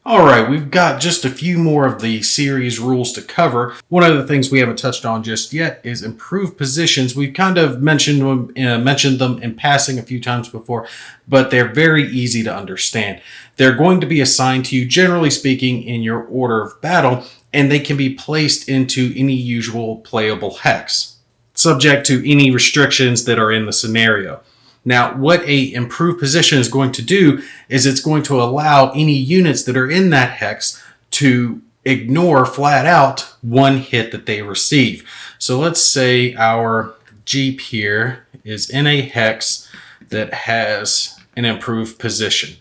All right, we've got just a few more of the series rules to cover. One of the things we haven't touched on just yet is improved positions. We've kind of mentioned them in passing a few times before, but they're very easy to understand. They're going to be assigned to you, generally speaking, in your order of battle, and they can be placed into any usual playable hex, subject to any restrictions that are in the scenario. Now, what a improved position is going to do is it's going to allow any units that are in that hex to ignore flat out one hit that they receive. So let's say our Jeep here is in a hex that has an improved position.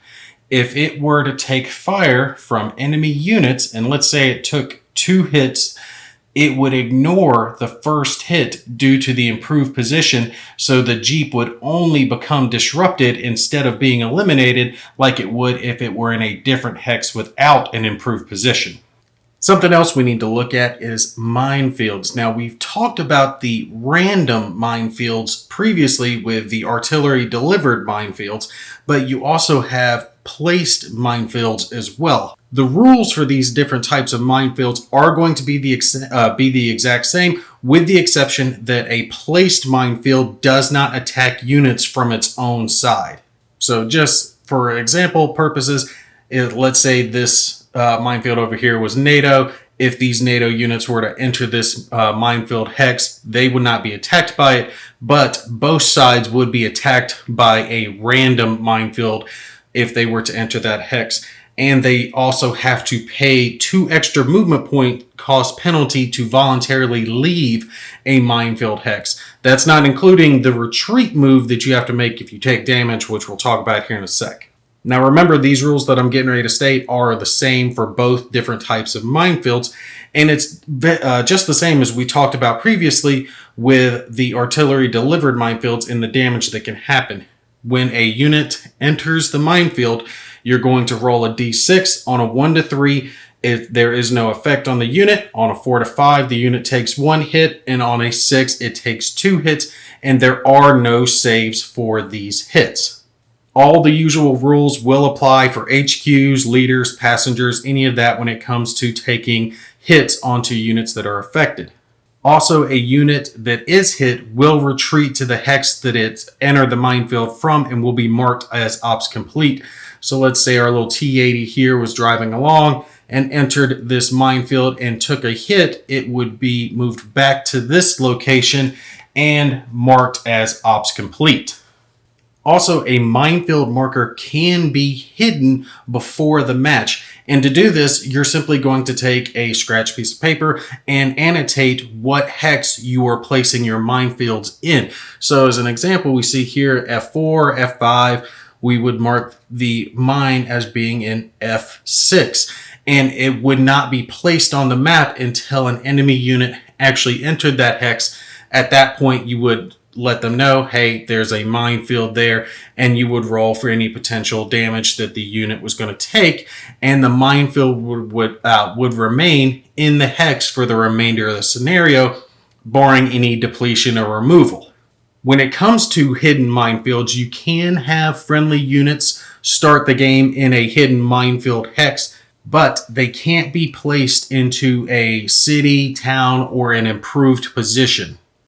If it were to take fire from enemy units, and let's say it took 2 hits, it would ignore the first hit due to the improved position, so the Jeep would only become disrupted instead of being eliminated like it would if it were in a different hex without an improved position. Something else we need to look at is minefields. Now, we've talked about the random minefields previously with the artillery delivered minefields, but you also have placed minefields as well. The rules for these different types of minefields are going to be the exact same, with the exception that a placed minefield does not attack units from its own side. So just for example purposes, let's say this minefield over here was NATO. If these NATO units were to enter this minefield hex, they would not be attacked by it, but both sides would be attacked by a random minefield if they were to enter that hex. And they also have to pay 2 extra movement point cost penalty to voluntarily leave a minefield hex. That's not including the retreat move that you have to make if you take damage, which we'll talk about here in a sec. Now remember, these rules that I'm getting ready to state are the same for both different types of minefields, and it's just the same as we talked about previously with the artillery delivered minefields and the damage that can happen. When a unit enters the minefield, you're going to roll a d6 on a 1 to 3. If there is no effect on the unit, on a 4 to 5, the unit takes 1 hit, and on a 6, it takes 2 hits, and there are no saves for these hits. All the usual rules will apply for HQs, leaders, passengers, any of that when it comes to taking hits onto units that are affected. Also, a unit that is hit will retreat to the hex that it entered the minefield from and will be marked as ops complete. So let's say our little T-80 here was driving along and entered this minefield and took a hit. It would be moved back to this location and marked as ops complete. Also, a minefield marker can be hidden before the match. And to do this, you're simply going to take a scratch piece of paper and annotate what hex you are placing your minefields in. So as an example, we see here F4, F5, we would mark the mine as being in F6. And it would not be placed on the map until an enemy unit actually entered that hex. At that point, you would let them know, hey, there's a minefield there, and you would roll for any potential damage that the unit was going to take, and the minefield would remain in the hex for the remainder of the scenario, barring any depletion or removal. When it comes to hidden minefields, you can have friendly units start the game in a hidden minefield hex, but they can't be placed into a city, town, or an improved position.